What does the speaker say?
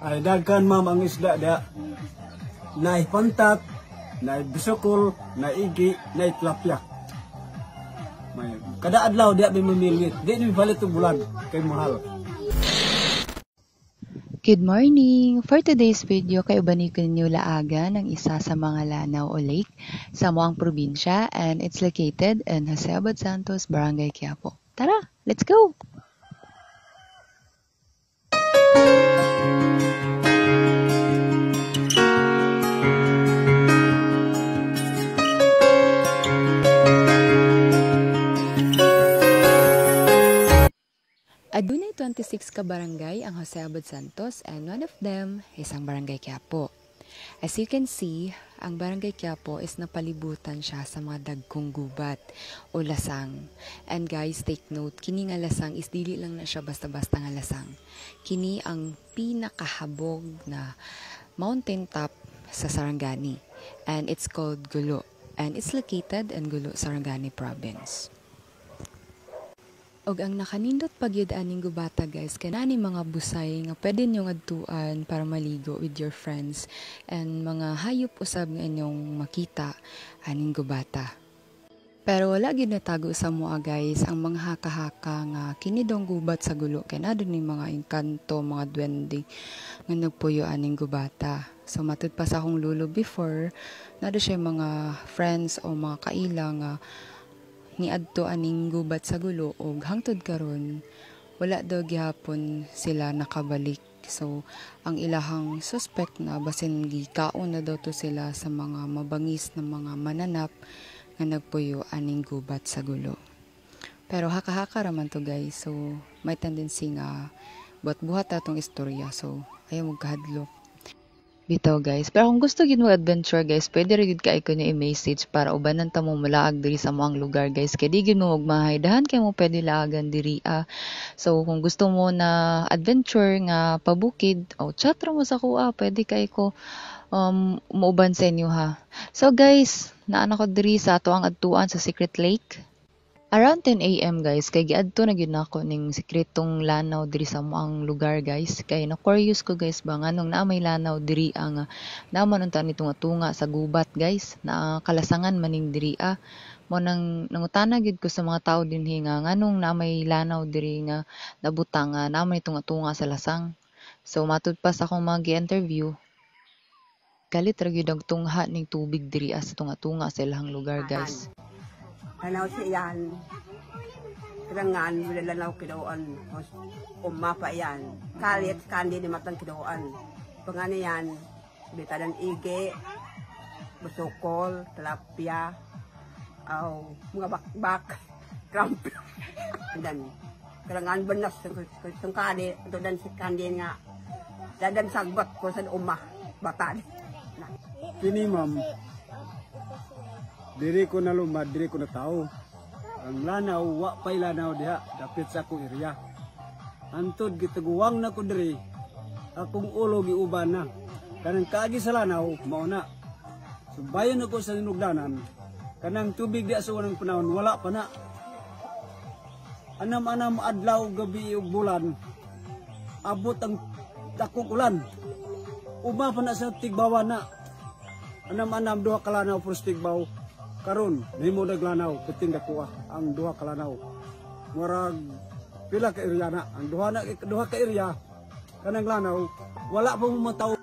Ay dagkan ma'am ang isda da. Nay pantat, nay bisukol, nay igi, nay tilapia. May kada adlaw di abi mamili. Di ni balit og bulan kay mahal. Good morning! For today's video, kay ubanig ko ninyo laagan ng isa sa mga lanaw o lake sa Muang Probinsya, and it's located in Jose Abad Santos, Barangay Quiapo. Tara, let's go! Adunay 26 ka barangay ang Jose Abad Santos, and one of them is ang Barangay Quiapo. As you can see, ang Barangay Quiapo is napalibutan siya sa mga dagkong gubat o lasang. And guys, take note, kini nga lasang is dili lang na siya basta-basta nga lasang. Kini ang pinakahabog na mountain top sa Sarangani, and it's called Gulo, and it's located in Gulo, Sarangani Province. Og ang nakanindot pagyud aning gubata guys, kanani mga busay nga pwede nyo adtuan para maligo with your friends, and mga hayop usab nga inyong makita aning gubata. Pero wala gyud natago sa mua guys ang mga haka-haka nga kini dong gubat sa Gulo, kay na ni mga engkanto, mga duwende nga nagpuyo aning gubata. So matud pa sa akong lulo before, nado siya mga friends o mga kaila nga niadto aning gubat sa Gulo, og hangtod karon wala daw gihapon sila nakabalik. So ang ilahang suspect na basin gikaon na daw to sila sa mga mabangis na mga mananap nga nagpuyo aning gubat sa Gulo. Pero haka-haka raman to guys, so may tendency nga buhat-buhat atong istorya, so ayaw mo kahadlok bitaw guys. Pero kung gusto gid mo adventure guys, pwede rin gid kay ko ni i-message para ubanan ta mo malaag diri sa moang lugar guys. Kay di gid mo magmahay, dahan kay mo pwede laagan diri. So kung gusto mo na adventure nga pabukid, o chat ra mo sa kuha, pwede kay ko muuban sa inyo ha. So guys, naana ko diri sa ato ang adtuan sa Secret Lake. Around 10 AM guys, kay giadto na gyud nako ning sikretong lanaw diri sa moang lugar guys. Kay na curious ko guys ba nganong naa may lanaw diri ang naman unta ni tunga sa gubat guys, na kalasangan maning diri mo nang nangutana gyud ko sa mga tao dinhi nga nganong naa may lanaw diri nga nabutang na may tunga sa lasang. So matud pa sa akong mga gi-interview, galit ra gyud ang tungha ning tubig diri sa tunga sa ilahang lugar guys. Lanaw siya yan. Kailangan lanaw kidoan. Umapa yan. Kalit kandi ni matang kidoan. Pangano yan, bitadan ige, busukol, tilapia, mga bakbak, kramp. Dan kailangan benas itong kandi, ito dan si kandi nga. Dadan sagbak ko sa umah, batan. Kini ma'am, diri ko na lumad, diri ko na tao. Ang lanaw, wa pa'y lanaw diha, dapit sa akong area. Antod, gitaguwang na ko diri, akong ulo giuban na. Kanang kaagi sa lanaw, mauna. So bayan ako sa ninugdanan, kanang tubig di sa unang panahon, wala pa na. Anam-anam adlaw, gabi ug bulan, abot ang takong ulan. Uma pa na sa tigbawa na. Anam-anam duha kalanaw puro tigbaw. Karon, nimo naglanaw, puting dakuha ang duha ka lanaw. Murag pila ka area na, ang duha ka area kanang lanaw, wala pa mo mataw.